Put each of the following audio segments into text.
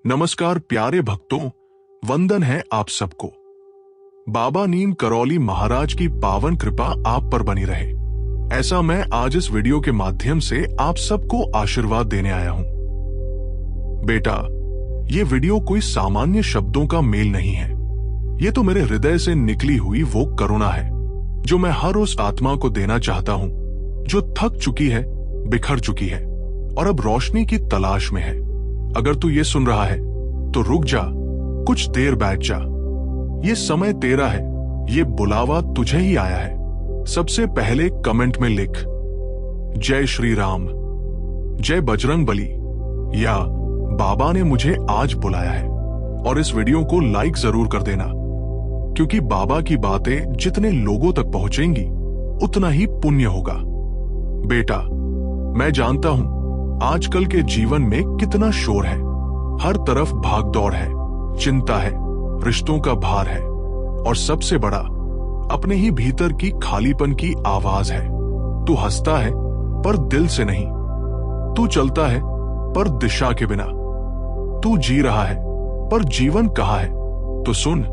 नमस्कार प्यारे भक्तों, वंदन है आप सबको। बाबा नीम करौली महाराज की पावन कृपा आप पर बनी रहे, ऐसा मैं आज इस वीडियो के माध्यम से आप सबको आशीर्वाद देने आया हूं। बेटा, ये वीडियो कोई सामान्य शब्दों का मेल नहीं है। ये तो मेरे हृदय से निकली हुई वो करुणा है जो मैं हर उस आत्मा को देना चाहता हूं जो थक चुकी है, बिखर चुकी है और अब रोशनी की तलाश में है। अगर तू ये सुन रहा है तो रुक जा, कुछ देर बैठ जा। ये समय तेरा है, ये बुलावा तुझे ही आया है। सबसे पहले कमेंट में लिख जय श्री राम, जय बजरंग बली या बाबा ने मुझे आज बुलाया है। और इस वीडियो को लाइक जरूर कर देना, क्योंकि बाबा की बातें जितने लोगों तक पहुंचेंगी उतना ही पुण्य होगा। बेटा, मैं जानता हूं आजकल के जीवन में कितना शोर है। हर तरफ भागदौड़ है, चिंता है, रिश्तों का भार है और सबसे बड़ा अपने ही भीतर की खालीपन की आवाज है। तू हंसता है पर दिल से नहीं, तू चलता है पर दिशा के बिना, तू जी रहा है पर जीवन कहाँ है। तो सुन,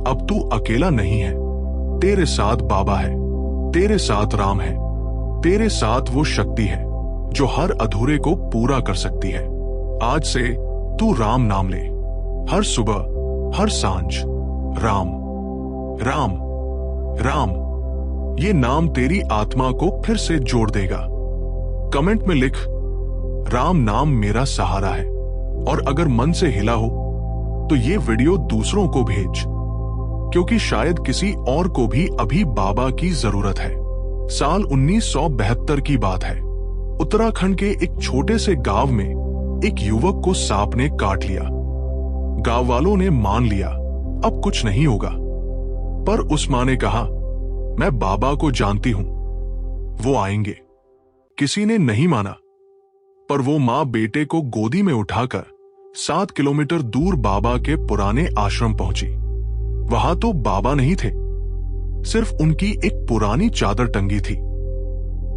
अब तू अकेला नहीं है। तेरे साथ बाबा है, तेरे साथ राम है, तेरे साथ वो शक्ति है जो हर अधूरे को पूरा कर सकती है। आज से तू राम नाम ले, हर सुबह, हर सांझ। राम राम राम, ये नाम तेरी आत्मा को फिर से जोड़ देगा। कमेंट में लिख राम नाम मेरा सहारा है। और अगर मन से हिला हो तो ये वीडियो दूसरों को भेज, क्योंकि शायद किसी और को भी अभी बाबा की जरूरत है। साल 1972 की बात है। उत्तराखंड के एक छोटे से गांव में एक युवक को सांप ने काट लिया। गांव वालों ने मान लिया अब कुछ नहीं होगा, पर उस मां ने कहा मैं बाबा को जानती हूं, वो आएंगे। किसी ने नहीं माना, पर वो मां बेटे को गोदी में उठाकर 7 किलोमीटर दूर बाबा के पुराने आश्रम पहुंची। वहां तो बाबा नहीं थे, सिर्फ उनकी एक पुरानी चादर टंगी थी।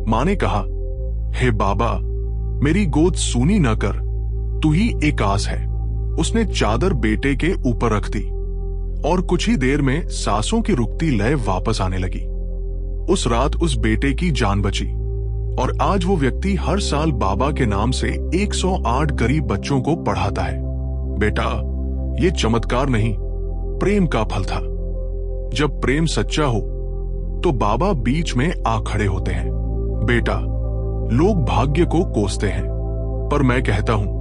मां ने कहा, हे बाबा, मेरी गोद सूनी न कर, तू ही एक आस है। उसने चादर बेटे के ऊपर रख दी और कुछ ही देर में सांसों की रुकती लय वापस आने लगी। उस रात उस बेटे की जान बची और आज वो व्यक्ति हर साल बाबा के नाम से 108 गरीब बच्चों को पढ़ाता है। बेटा, ये चमत्कार नहीं, प्रेम का फल था। जब प्रेम सच्चा हो तो बाबा बीच में आ खड़े होते हैं। बेटा, लोग भाग्य को कोसते हैं, पर मैं कहता हूं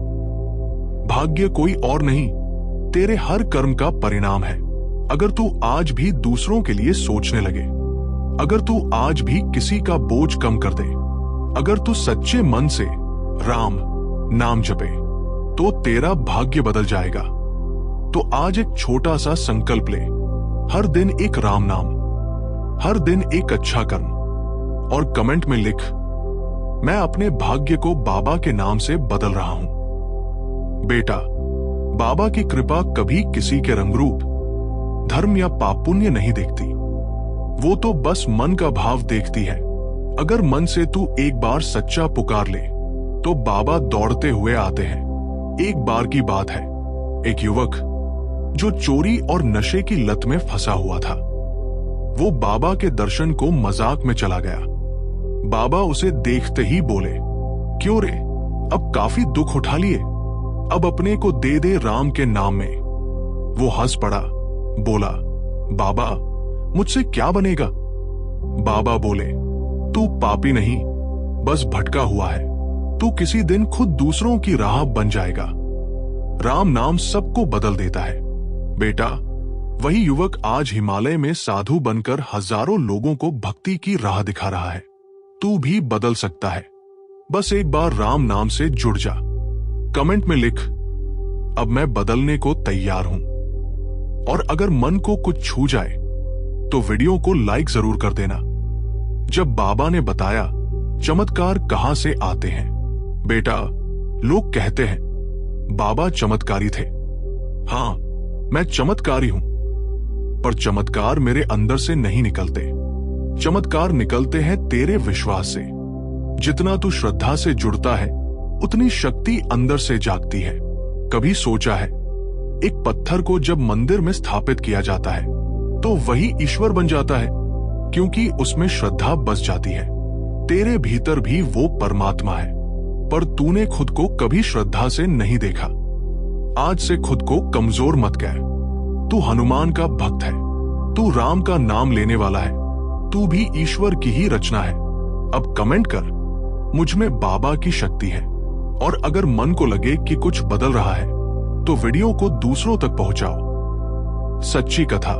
भाग्य कोई और नहीं, तेरे हर कर्म का परिणाम है। अगर तू आज भी दूसरों के लिए सोचने लगे, अगर तू आज भी किसी का बोझ कम कर दे, अगर तू सच्चे मन से राम नाम जपे, तो तेरा भाग्य बदल जाएगा। तो आज एक छोटा सा संकल्प ले, हर दिन एक राम नाम, हर दिन एक अच्छा कर्म, और कमेंट में लिख मैं अपने भाग्य को बाबा के नाम से बदल रहा हूं। बेटा, बाबा की कृपा कभी किसी के रंग रूप, धर्म या पाप पुण्य नहीं देखती। वो तो बस मन का भाव देखती है। अगर मन से तू एक बार सच्चा पुकार ले तो बाबा दौड़ते हुए आते हैं। एक बार की बात है, एक युवक जो चोरी और नशे की लत में फंसा हुआ था, वो बाबा के दर्शन को मजाक में चला गया। बाबा उसे देखते ही बोले, क्यों रे, अब काफी दुख उठा लिए, अब अपने को दे दे राम के नाम में। वो हंस पड़ा, बोला, बाबा मुझसे क्या बनेगा। बाबा बोले, तू पापी नहीं, बस भटका हुआ है। तू किसी दिन खुद दूसरों की राह बन जाएगा। राम नाम सबको बदल देता है। बेटा, वही युवक आज हिमालय में साधु बनकर हजारों लोगों को भक्ति की राह दिखा रहा है। तू भी बदल सकता है, बस एक बार राम नाम से जुड़ जा। कमेंट में लिख अब मैं बदलने को तैयार हूं। और अगर मन को कुछ छू जाए तो वीडियो को लाइक जरूर कर देना। जब बाबा ने बताया चमत्कार कहां से आते हैं, बेटा, लोग कहते हैं बाबा चमत्कारी थे। हां, मैं चमत्कारी हूं, पर चमत्कार मेरे अंदर से नहीं निकलते। चमत्कार निकलते हैं तेरे विश्वास से। जितना तू श्रद्धा से जुड़ता है उतनी शक्ति अंदर से जागती है। कभी सोचा है, एक पत्थर को जब मंदिर में स्थापित किया जाता है तो वही ईश्वर बन जाता है, क्योंकि उसमें श्रद्धा बस जाती है। तेरे भीतर भी वो परमात्मा है, पर तूने खुद को कभी श्रद्धा से नहीं देखा। आज से खुद को कमजोर मत कह। तू हनुमान का भक्त है, तू राम का नाम लेने वाला है, तू भी ईश्वर की ही रचना है। अब कमेंट कर, मुझ में बाबा की शक्ति है। और अगर मन को लगे कि कुछ बदल रहा है तो वीडियो को दूसरों तक पहुंचाओ। सच्ची कथा,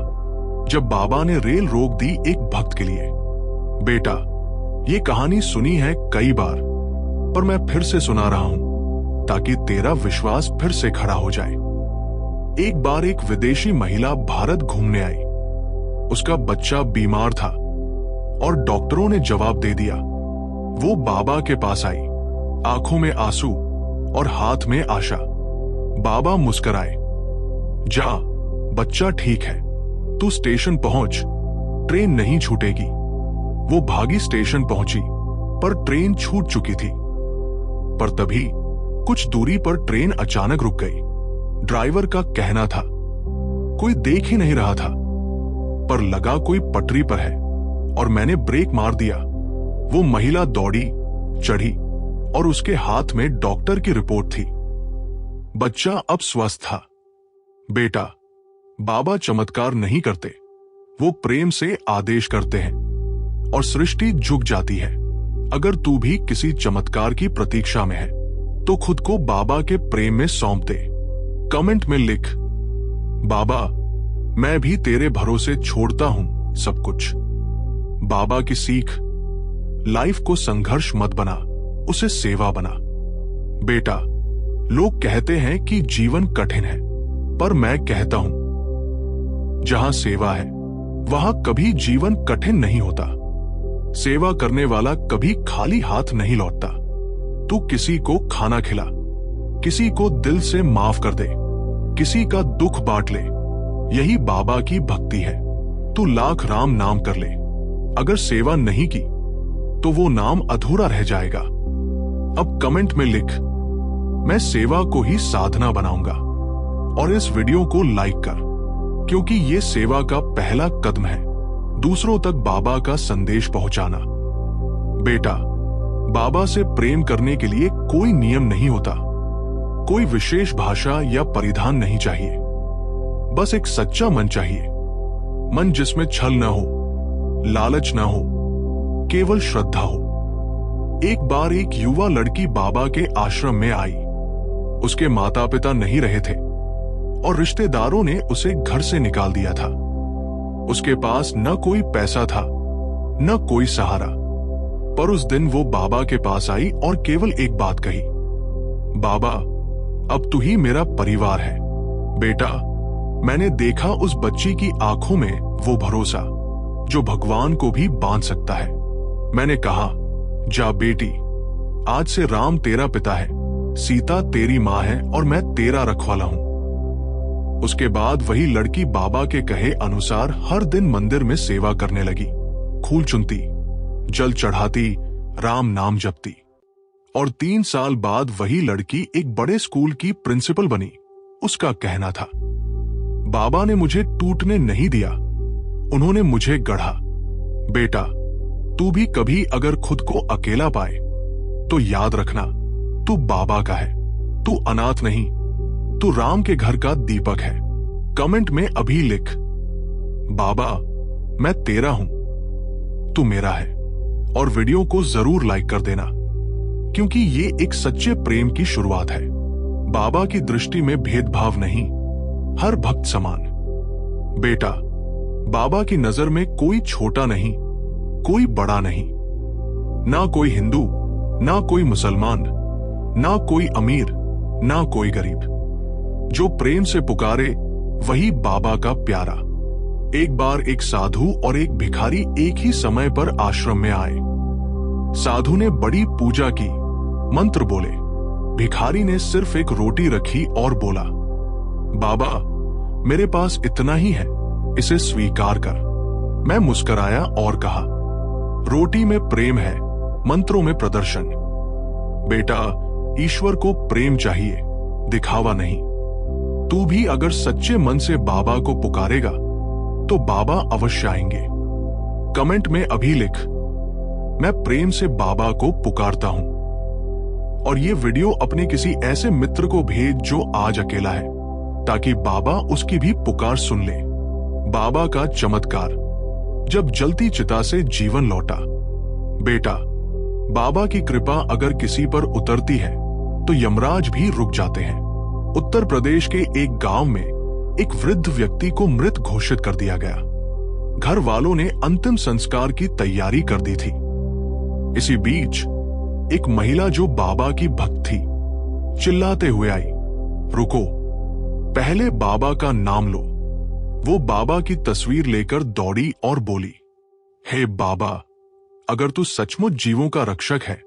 जब बाबा ने रेल रोक दी एक भक्त के लिए। बेटा, ये कहानी सुनी है कई बार, पर मैं फिर से सुना रहा हूं ताकि तेरा विश्वास फिर से खड़ा हो जाए। एक बार एक विदेशी महिला भारत घूमने आई। उसका बच्चा बीमार था और डॉक्टरों ने जवाब दे दिया। वो बाबा के पास आई, आंखों में आंसू और हाथ में आशा। बाबा मुस्कुराए, जा, बच्चा ठीक है, तू स्टेशन पहुंच, ट्रेन नहीं छूटेगी। वो भागी स्टेशन पहुंची, पर ट्रेन छूट चुकी थी। पर तभी कुछ दूरी पर ट्रेन अचानक रुक गई। ड्राइवर का कहना था, कोई देख ही नहीं रहा था, पर लगा कोई पटरी पर है, और मैंने ब्रेक मार दिया। वो महिला दौड़ी, चढ़ी, और उसके हाथ में डॉक्टर की रिपोर्ट थी। बच्चा अब स्वस्थ था। बेटा, बाबा चमत्कार नहीं करते, वो प्रेम से आदेश करते हैं और सृष्टि झुक जाती है। अगर तू भी किसी चमत्कार की प्रतीक्षा में है तो खुद को बाबा के प्रेम में सौंप दे। कमेंट में लिख, बाबा, मैं भी तेरे भरोसे छोड़ता हूं सब कुछ। बाबा की सीख, लाइफ को संघर्ष मत बना, उसे सेवा बना। बेटा, लोग कहते हैं कि जीवन कठिन है, पर मैं कहता हूं, जहां सेवा है वहां कभी जीवन कठिन नहीं होता। सेवा करने वाला कभी खाली हाथ नहीं लौटता। तू किसी को खाना खिला, किसी को दिल से माफ कर दे, किसी का दुख बांट ले, यही बाबा की भक्ति है। तू लाख राम नाम कर ले, अगर सेवा नहीं की तो वो नाम अधूरा रह जाएगा। अब कमेंट में लिख, मैं सेवा को ही साधना बनाऊंगा। और इस वीडियो को लाइक कर, क्योंकि ये सेवा का पहला कदम है दूसरों तक बाबा का संदेश पहुंचाना। बेटा, बाबा से प्रेम करने के लिए कोई नियम नहीं होता, कोई विशेष भाषा या परिधान नहीं चाहिए, बस एक सच्चा मन चाहिए। मन जिसमें छल न हो, लालच न हो, केवल श्रद्धा हो। एक बार एक युवा लड़की बाबा के आश्रम में आई। उसके माता पिता नहीं रहे थे और रिश्तेदारों ने उसे घर से निकाल दिया था। उसके पास न कोई पैसा था, न कोई सहारा। पर उस दिन वो बाबा के पास आई और केवल एक बात कही, बाबा, अब तू ही मेरा परिवार है। बेटा, मैंने देखा उस बच्ची की आंखों में वो भरोसा जो भगवान को भी बांध सकता है। मैंने कहा, जा बेटी, आज से राम तेरा पिता है, सीता तेरी माँ है और मैं तेरा रखवाला हूं। उसके बाद वही लड़की बाबा के कहे अनुसार हर दिन मंदिर में सेवा करने लगी। फूल चुनती, जल चढ़ाती, राम नाम जपती। और 3 साल बाद वही लड़की एक बड़े स्कूल की प्रिंसिपल बनी। उसका कहना था, बाबा ने मुझे टूटने नहीं दिया, उन्होंने मुझे गढ़ा। बेटा, तू भी कभी अगर खुद को अकेला पाए तो याद रखना, तू बाबा का है, तू अनाथ नहीं, तू राम के घर का दीपक है। कमेंट में अभी लिख, बाबा, मैं तेरा हूं, तू मेरा है। और वीडियो को जरूर लाइक कर देना, क्योंकि ये एक सच्चे प्रेम की शुरुआत है। बाबा की दृष्टि में भेदभाव नहीं, हर भक्त समान। बेटा, बाबा की नजर में कोई छोटा नहीं, कोई बड़ा नहीं, ना कोई हिंदू, ना कोई मुसलमान, ना कोई अमीर, ना कोई गरीब। जो प्रेम से पुकारे वही बाबा का प्यारा। एक बार एक साधु और एक भिखारी एक ही समय पर आश्रम में आए। साधु ने बड़ी पूजा की, मंत्र बोले। भिखारी ने सिर्फ एक रोटी रखी और बोला, बाबा, मेरे पास इतना ही है, इसे स्वीकार कर। मैं मुस्कुराया और कहा, रोटी में प्रेम है, मंत्रों में प्रदर्शन। बेटा, ईश्वर को प्रेम चाहिए, दिखावा नहीं। तू भी अगर सच्चे मन से बाबा को पुकारेगा तो बाबा अवश्य आएंगे। कमेंट में अभी लिख, मैं प्रेम से बाबा को पुकारता हूं। और ये वीडियो अपने किसी ऐसे मित्र को भेज जो आज अकेला है, ताकि बाबा उसकी भी पुकार सुन ले। बाबा का चमत्कार, जब जलती चिता से जीवन लौटा। बेटा, बाबा की कृपा अगर किसी पर उतरती है तो यमराज भी रुक जाते हैं। उत्तर प्रदेश के एक गांव में एक वृद्ध व्यक्ति को मृत घोषित कर दिया गया। घर वालों ने अंतिम संस्कार की तैयारी कर दी थी। इसी बीच एक महिला जो बाबा की भक्त थी, चिल्लाते हुए आई, रुको, पहले बाबा का नाम लो। वो बाबा की तस्वीर लेकर दौड़ी और बोली, हे बाबा, अगर तू सचमुच जीवों का रक्षक है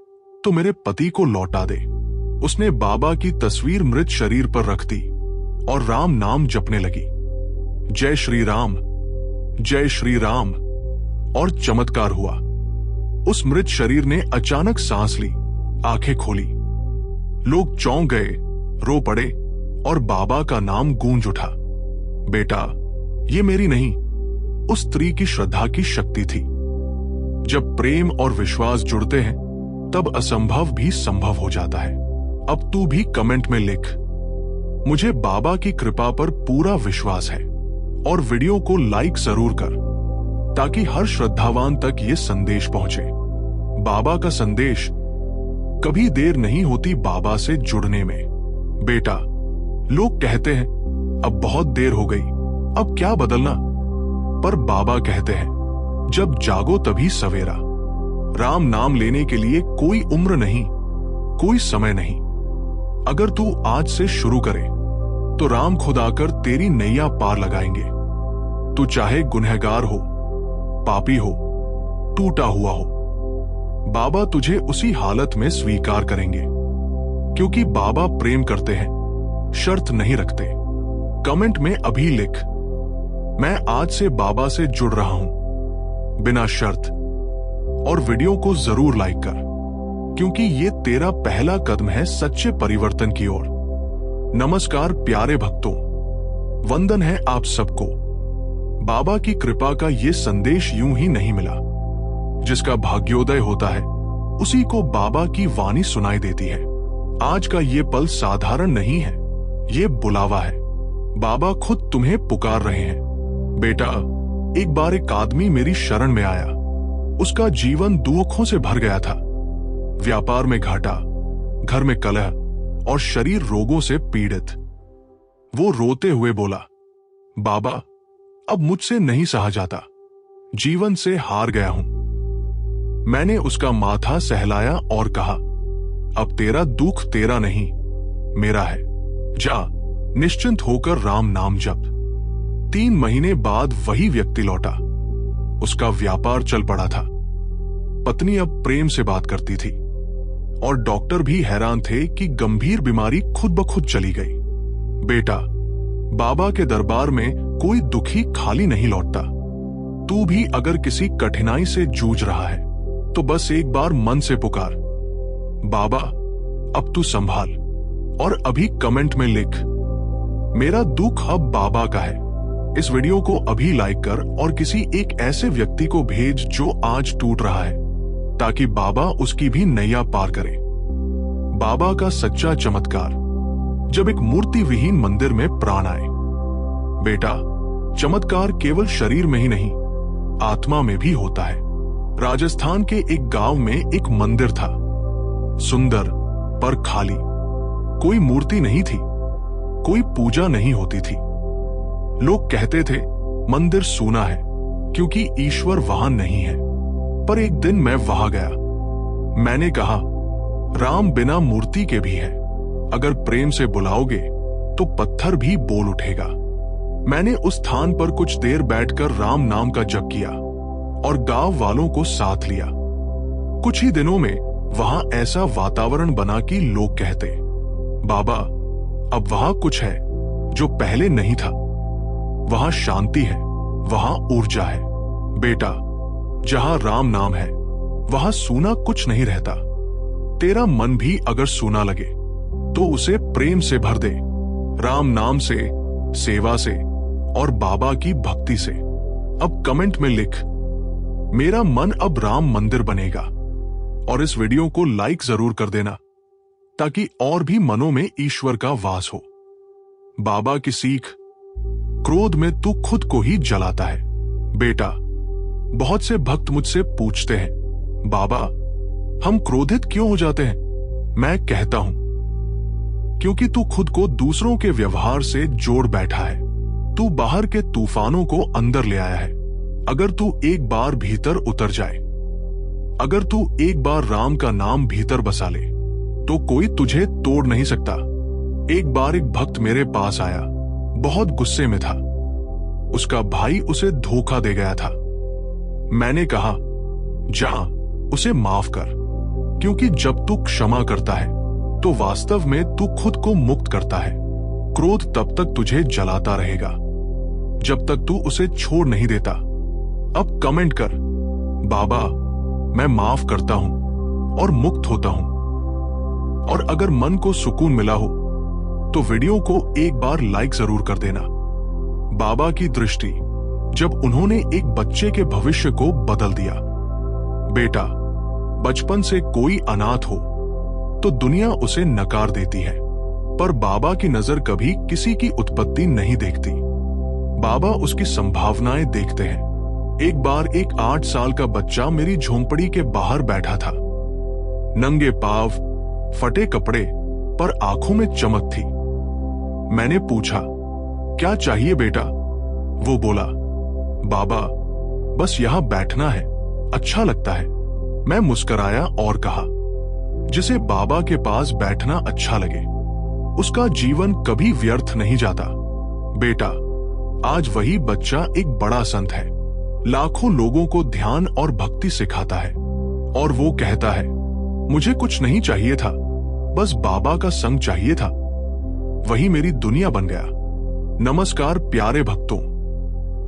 तो मेरे पति को लौटा दे। उसने बाबा की तस्वीर मृत शरीर पर रख दी और राम नाम जपने लगी, जय श्री राम, जय श्री राम। और चमत्कार हुआ। उस मृत शरीर ने अचानक सांस ली, आंखें खोली। लोग चौंक गए, रो पड़े और बाबा का नाम गूंज उठा। बेटा, ये मेरी नहीं, उस स्त्री की श्रद्धा की शक्ति थी। जब प्रेम और विश्वास जुड़ते हैं तब असंभव भी संभव हो जाता है। अब तू भी कमेंट में लिख, मुझे बाबा की कृपा पर पूरा विश्वास है। और वीडियो को लाइक जरूर कर, ताकि हर श्रद्धावान तक ये संदेश पहुंचे। बाबा का संदेश, कभी देर नहीं होती बाबा से जुड़ने में। बेटा, लोग कहते हैं अब बहुत देर हो गई, अब क्या बदलना, पर बाबा कहते हैं जब जागो तभी सवेरा। राम नाम लेने के लिए कोई उम्र नहीं, कोई समय नहीं। अगर तू आज से शुरू करे तो राम खुद आकर तेरी नैया पार लगाएंगे। तू चाहे गुनहगार हो, पापी हो, टूटा हुआ हो, बाबा तुझे उसी हालत में स्वीकार करेंगे, क्योंकि बाबा प्रेम करते हैं, शर्त नहीं रखते। कमेंट में अभी लिख, मैं आज से बाबा से जुड़ रहा हूं, बिना शर्त। और वीडियो को जरूर लाइक कर, क्योंकि ये तेरा पहला कदम है सच्चे परिवर्तन की ओर। नमस्कार प्यारे भक्तों, वंदन है आप सबको। बाबा की कृपा का ये संदेश यूं ही नहीं मिला। जिसका भाग्योदय होता है उसी को बाबा की वाणी सुनाई देती है। आज का ये पल साधारण नहीं है, ये बुलावा है। बाबा खुद तुम्हें पुकार रहे हैं। बेटा, एक बार एक आदमी मेरी शरण में आया। उसका जीवन दुखों से भर गया था। व्यापार में घाटा, घर में कलह और शरीर रोगों से पीड़ित। वो रोते हुए बोला, बाबा, अब मुझसे नहीं सहा जाता, जीवन से हार गया हूं। मैंने उसका माथा सहलाया और कहा, अब तेरा दुख तेरा नहीं, मेरा है। जा, निश्चिंत होकर राम नाम जप। 3 महीने बाद वही व्यक्ति लौटा। उसका व्यापार चल पड़ा था। पत्नी अब प्रेम से बात करती थी और डॉक्टर भी हैरान थे कि गंभीर बीमारी खुद ब खुद चली गई। बेटा, बाबा के दरबार में कोई दुखी खाली नहीं लौटता। तू भी अगर किसी कठिनाई से जूझ रहा है तो बस एक बार मन से पुकार, बाबा अब तू संभाल। और अभी कमेंट में लिख, मेरा दुख अब बाबा का है। इस वीडियो को अभी लाइक कर और किसी एक ऐसे व्यक्ति को भेज जो आज टूट रहा है, ताकि बाबा उसकी भी नैया पार करे। बाबा का सच्चा चमत्कार, जब एक मूर्ति विहीन मंदिर में प्राण आए। बेटा, चमत्कार केवल शरीर में ही नहीं, आत्मा में भी होता है। राजस्थान के एक गांव में एक मंदिर था, सुंदर पर खाली। कोई मूर्ति नहीं थी, कोई पूजा नहीं होती थी। लोग कहते थे मंदिर सूना है क्योंकि ईश्वर वहां नहीं है। पर एक दिन मैं वहां गया। मैंने कहा, राम बिना मूर्ति के भी है। अगर प्रेम से बुलाओगे तो पत्थर भी बोल उठेगा। मैंने उस स्थान पर कुछ देर बैठकर राम नाम का जप किया और गांव वालों को साथ लिया। कुछ ही दिनों में वहां ऐसा वातावरण बना कि लोग कहते, बाबा, अब वहां कुछ है जो पहले नहीं था। वहां शांति है, वहां ऊर्जा है। बेटा, जहां राम नाम है वहां सूना कुछ नहीं रहता। तेरा मन भी अगर सूना लगे तो उसे प्रेम से भर दे, राम नाम से, सेवा से और बाबा की भक्ति से। अब कमेंट में लिख, मेरा मन अब राम मंदिर बनेगा। और इस वीडियो को लाइक जरूर कर देना ताकि और भी मनों में ईश्वर का वास हो। बाबा की सीख, क्रोध में तू खुद को ही जलाता है। बेटा, बहुत से भक्त मुझसे पूछते हैं, बाबा हम क्रोधित क्यों हो जाते हैं? मैं कहता हूं, क्योंकि तू खुद को दूसरों के व्यवहार से जोड़ बैठा है। तू बाहर के तूफानों को अंदर ले आया है। अगर तू एक बार भीतर उतर जाए, अगर तू एक बार राम का नाम भीतर बसा ले, तो कोई तुझे तोड़ नहीं सकता। एक बार एक भक्त मेरे पास आया, बहुत गुस्से में था। उसका भाई उसे धोखा दे गया था। मैंने कहा, जा उसे माफ कर, क्योंकि जब तू क्षमा करता है तो वास्तव में तू खुद को मुक्त करता है। क्रोध तब तक तुझे जलाता रहेगा जब तक तू उसे छोड़ नहीं देता। अब कमेंट कर, बाबा मैं माफ करता हूं और मुक्त होता हूं। और अगर मन को सुकून मिला हो तो वीडियो को एक बार लाइक जरूर कर देना। बाबा की दृष्टि, जब उन्होंने एक बच्चे के भविष्य को बदल दिया। बेटा, बचपन से कोई अनाथ हो तो दुनिया उसे नकार देती है, पर बाबा की नजर कभी किसी की उत्पत्ति नहीं देखती। बाबा उसकी संभावनाएं देखते हैं। एक बार एक 8 साल का बच्चा मेरी झोंपड़ी के बाहर बैठा था, नंगे पांव, फटे कपड़े, पर आंखों में चमक थी। मैंने पूछा, क्या चाहिए बेटा? वो बोला, बाबा बस यहां बैठना है, अच्छा लगता है। मैं मुस्कुराया और कहा, जिसे बाबा के पास बैठना अच्छा लगे उसका जीवन कभी व्यर्थ नहीं जाता। बेटा, आज वही बच्चा एक बड़ा संत है, लाखों लोगों को ध्यान और भक्ति सिखाता है। और वो कहता है, मुझे कुछ नहीं चाहिए था, बस बाबा का संग चाहिए था, वही मेरी दुनिया बन गया। नमस्कार प्यारे भक्तों,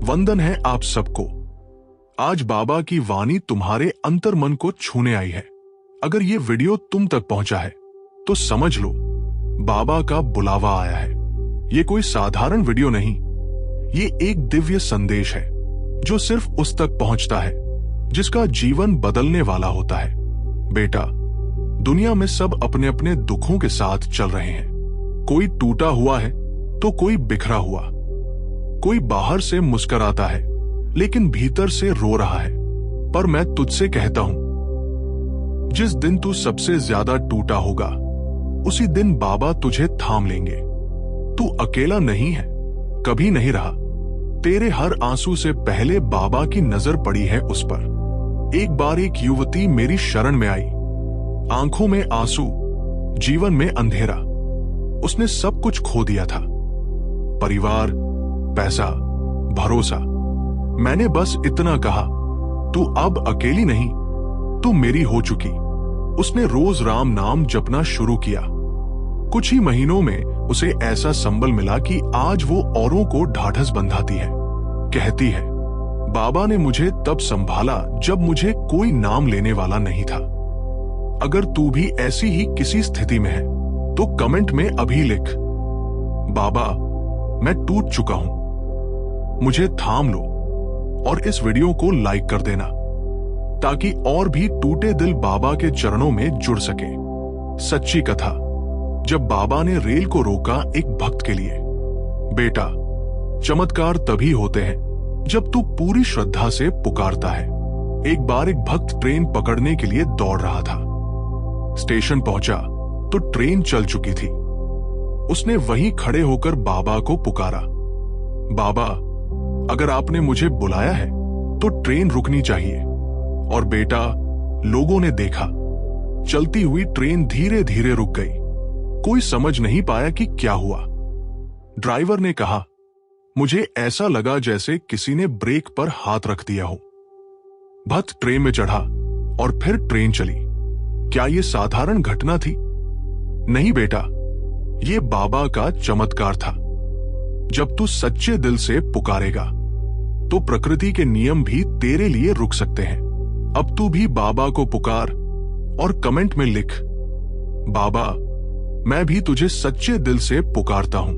वंदन है आप सबको। आज बाबा की वाणी तुम्हारे अंतर मन को छूने आई है। अगर ये वीडियो तुम तक पहुंचा है तो समझ लो बाबा का बुलावा आया है। ये कोई साधारण वीडियो नहीं, ये एक दिव्य संदेश है जो सिर्फ उस तक पहुंचता है जिसका जीवन बदलने वाला होता है। बेटा, दुनिया में सब अपने अपने दुखों के साथ चल रहे हैं। कोई टूटा हुआ है तो कोई बिखरा हुआ, कोई बाहर से मुस्कुराता है लेकिन भीतर से रो रहा है। पर मैं तुझसे कहता हूं, जिस दिन तू सबसे ज्यादा टूटा होगा उसी दिन बाबा तुझे थाम लेंगे। तू अकेला नहीं है, कभी नहीं रहा। तेरे हर आंसू से पहले बाबा की नजर पड़ी है उस पर। एक बार एक युवती मेरी शरण में आई, आंखों में आंसू, जीवन में अंधेरा। उसने सब कुछ खो दिया था, परिवार, पैसा, भरोसा। मैंने बस इतना कहा, तू अब अकेली नहीं, तू मेरी हो चुकी। उसने रोज राम नाम जपना शुरू किया। कुछ ही महीनों में उसे ऐसा संबल मिला कि आज वो औरों को ढाढ़स बंधाती है। कहती है, बाबा ने मुझे तब संभाला जब मुझे कोई नाम लेने वाला नहीं था। अगर तू भी ऐसी ही किसी स्थिति में है तो कमेंट में अभी लिख, बाबा मैं टूट चुका हूं, मुझे थाम लो। और इस वीडियो को लाइक कर देना ताकि और भी टूटे दिल बाबा के चरणों में जुड़ सके। सच्ची कथा, जब बाबा ने रेल को रोका एक भक्त के लिए। बेटा, चमत्कार तभी होते हैं जब तू पूरी श्रद्धा से पुकारता है। एक बार एक भक्त ट्रेन पकड़ने के लिए दौड़ रहा था। स्टेशन पहुंचा तो ट्रेन चल चुकी थी। उसने वहीं खड़े होकर बाबा को पुकारा, बाबा अगर आपने मुझे बुलाया है तो ट्रेन रुकनी चाहिए। और बेटा, लोगों ने देखा, चलती हुई ट्रेन धीरे धीरे रुक गई। कोई समझ नहीं पाया कि क्या हुआ। ड्राइवर ने कहा, मुझे ऐसा लगा जैसे किसी ने ब्रेक पर हाथ रख दिया हो। भक्त ट्रेन में चढ़ा और फिर ट्रेन चली। क्या यह साधारण घटना थी? नहीं बेटा, यह बाबा का चमत्कार था। जब तू सच्चे दिल से पुकारेगा तो प्रकृति के नियम भी तेरे लिए रुक सकते हैं। अब तू भी बाबा को पुकार और कमेंट में लिख, बाबा मैं भी तुझे सच्चे दिल से पुकारता हूं।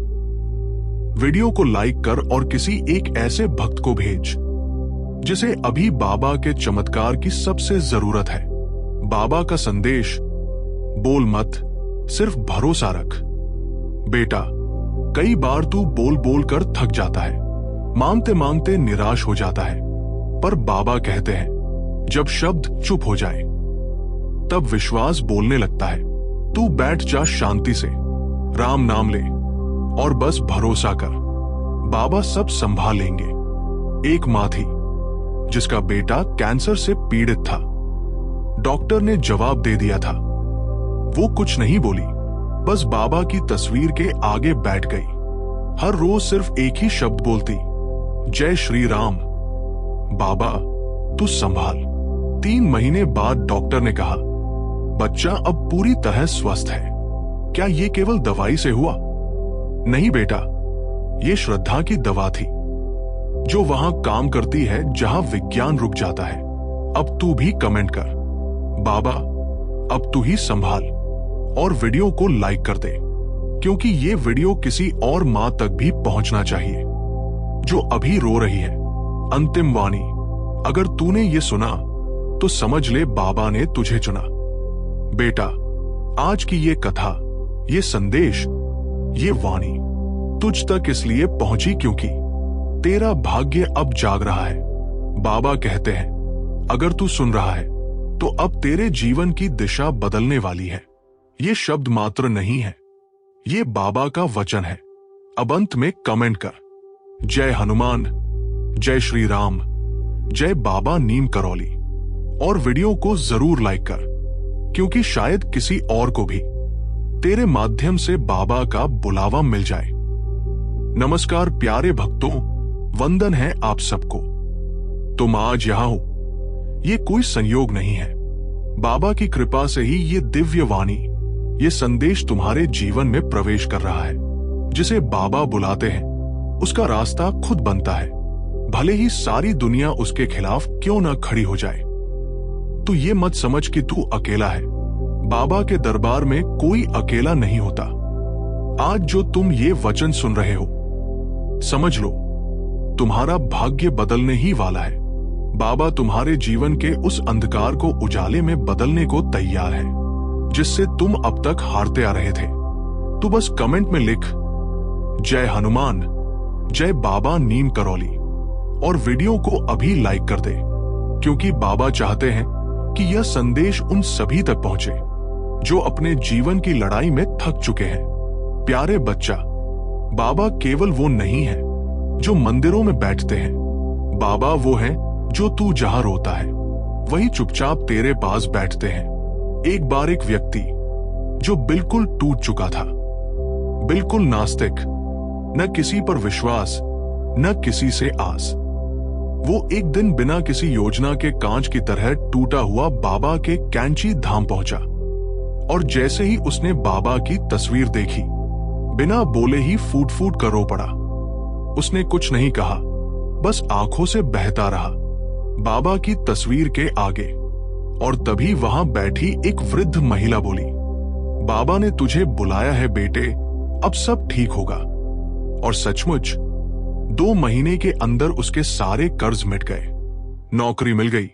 वीडियो को लाइक कर और किसी एक ऐसे भक्त को भेज जिसे अभी बाबा के चमत्कार की सबसे जरूरत है। बाबा का संदेश, बोल मत, सिर्फ भरोसा रख। बेटा, कई बार तू बोल बोल कर थक जाता है, मांगते मांगते निराश हो जाता है, पर बाबा कहते हैं जब शब्द चुप हो जाए तब विश्वास बोलने लगता है। तू बैठ जा शांति से, राम नाम ले और बस भरोसा कर, बाबा सब संभाल लेंगे। एक मां थी जिसका बेटा कैंसर से पीड़ित था। डॉक्टर ने जवाब दे दिया था। वो कुछ नहीं बोली, बस बाबा की तस्वीर के आगे बैठ गई। हर रोज सिर्फ एक ही शब्द बोलती, जय श्री राम। बाबा तू संभाल। 3 महीने बाद डॉक्टर ने कहा, बच्चा अब पूरी तरह स्वस्थ है। क्या ये केवल दवाई से हुआ? नहीं बेटा, ये श्रद्धा की दवा थी जो वहां काम करती है जहां विज्ञान रुक जाता है। अब तू भी कमेंट कर, बाबा अब तू ही संभाल, और वीडियो को लाइक कर दे, क्योंकि ये वीडियो किसी और मां तक भी पहुंचना चाहिए जो अभी रो रही है। अंतिम वाणी, अगर तूने ये सुना तो समझ ले बाबा ने तुझे चुना। बेटा, आज की ये कथा, ये संदेश, ये वाणी तुझ तक इसलिए पहुंची क्योंकि तेरा भाग्य अब जाग रहा है। बाबा कहते हैं अगर तू सुन रहा है तो अब तेरे जीवन की दिशा बदलने वाली है। ये शब्द मात्र नहीं है, ये बाबा का वचन है। अब अंत में कमेंट कर, जय हनुमान, जय श्री राम, जय बाबा नीम करौली, और वीडियो को जरूर लाइक कर, क्योंकि शायद किसी और को भी तेरे माध्यम से बाबा का बुलावा मिल जाए। नमस्कार प्यारे भक्तों, वंदन है आप सबको। तुम आज यहां हो, ये कोई संयोग नहीं है। बाबा की कृपा से ही ये दिव्य वाणी, ये संदेश तुम्हारे जीवन में प्रवेश कर रहा है। जिसे बाबा बुलाते हैं उसका रास्ता खुद बनता है, भले ही सारी दुनिया उसके खिलाफ क्यों ना खड़ी हो जाए। तो ये मत समझ कि तू अकेला है। बाबा के दरबार में कोई अकेला नहीं होता। आज जो तुम ये वचन सुन रहे हो, समझ लो तुम्हारा भाग्य बदलने ही वाला है। बाबा तुम्हारे जीवन के उस अंधकार को उजाले में बदलने को तैयार है जिससे तुम अब तक हारते आ रहे थे। तो बस कमेंट में लिख, जय हनुमान, जय बाबा नीम करौली, और वीडियो को अभी लाइक कर दे, क्योंकि बाबा चाहते हैं कि यह संदेश उन सभी तक पहुंचे जो अपने जीवन की लड़ाई में थक चुके हैं। प्यारे बच्चा, बाबा केवल वो नहीं है जो मंदिरों में बैठते हैं। बाबा वो हैं जो तू जहां रोता है वही चुपचाप तेरे पास बैठते हैं। एक बार एक व्यक्ति जो बिल्कुल टूट चुका था, बिल्कुल नास्तिक, न किसी पर विश्वास, न किसी से आस, वो एक दिन बिना किसी योजना के कांच की तरह टूटा हुआ बाबा के कैंची धाम पहुंचा। और जैसे ही उसने बाबा की तस्वीर देखी, बिना बोले ही फूट फूट कर रो पड़ा। उसने कुछ नहीं कहा, बस आंखों से बहता रहा बाबा की तस्वीर के आगे। और तभी वहां बैठी एक वृद्ध महिला बोली, बाबा ने तुझे बुलाया है बेटे, अब सब ठीक होगा। और सचमुच 2 महीने के अंदर उसके सारे कर्ज मिट गए, नौकरी मिल गई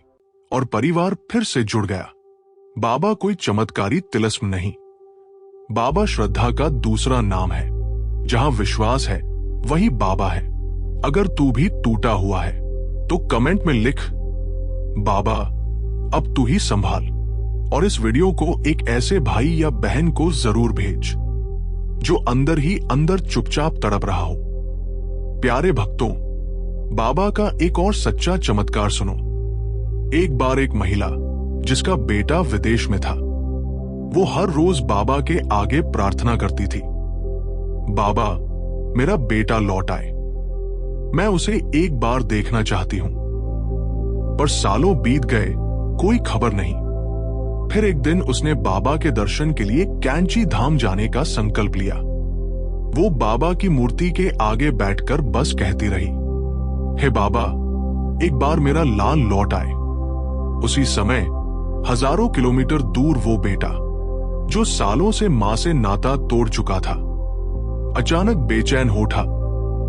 और परिवार फिर से जुड़ गया। बाबा कोई चमत्कारी तिलिस्म नहीं, बाबा श्रद्धा का दूसरा नाम है। जहां विश्वास है वही बाबा है। अगर तू भी टूटा हुआ है तो कमेंट में लिख, बाबा अब तू ही संभाल, और इस वीडियो को एक ऐसे भाई या बहन को जरूर भेज जो अंदर ही अंदर चुपचाप तड़प रहा हो। प्यारे भक्तों, बाबा का एक और सच्चा चमत्कार सुनो। एक बार एक महिला जिसका बेटा विदेश में था, वो हर रोज बाबा के आगे प्रार्थना करती थी, बाबा मेरा बेटा लौट आए, मैं उसे एक बार देखना चाहती हूं। पर सालों बीत गए, कोई खबर नहीं। फिर एक दिन उसने बाबा के दर्शन के लिए कैंची धाम जाने का संकल्प लिया। वो बाबा की मूर्ति के आगे बैठकर बस कहती रही, हे बाबा एक बार मेरा लाल लौट आए। उसी समय हजारों किलोमीटर दूर वो बेटा जो सालों से मां से नाता तोड़ चुका था, अचानक बेचैन हो उठा।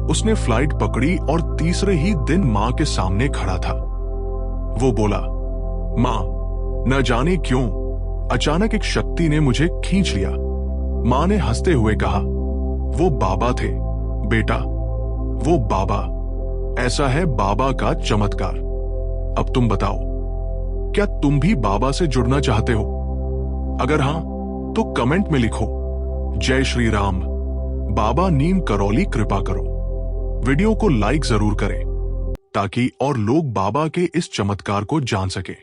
उसने फ्लाइट पकड़ी और तीसरे ही दिन मां के सामने खड़ा था। वो बोला, मां, न जाने क्यों अचानक एक शक्ति ने मुझे खींच लिया। मां ने हंसते हुए कहा, वो बाबा थे बेटा, वो बाबा। ऐसा है बाबा का चमत्कार। अब तुम बताओ, क्या तुम भी बाबा से जुड़ना चाहते हो? अगर हां तो कमेंट में लिखो, जय श्री राम, बाबा नीम करौली कृपा करो। वीडियो को लाइक जरूर करें ताकि और लोग बाबा के इस चमत्कार को जान सके।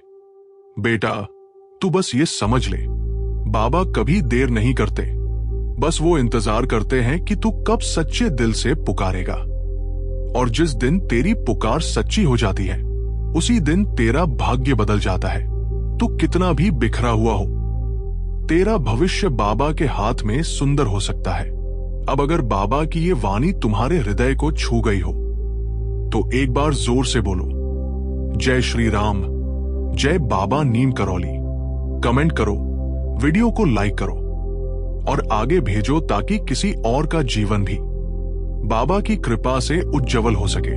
बेटा, तू बस ये समझ ले, बाबा कभी देर नहीं करते। बस वो इंतजार करते हैं कि तू कब सच्चे दिल से पुकारेगा। और जिस दिन तेरी पुकार सच्ची हो जाती है, उसी दिन तेरा भाग्य बदल जाता है। तू कितना भी बिखरा हुआ हो, तेरा भविष्य बाबा के हाथ में सुंदर हो सकता है। अब अगर बाबा की ये वाणी तुम्हारे हृदय को छू गई हो तो एक बार जोर से बोलो, जय श्री राम, जय बाबा नीम करौली। कमेंट करो, वीडियो को लाइक करो और आगे भेजो ताकि किसी और का जीवन भी बाबा की कृपा से उज्जवल हो सके।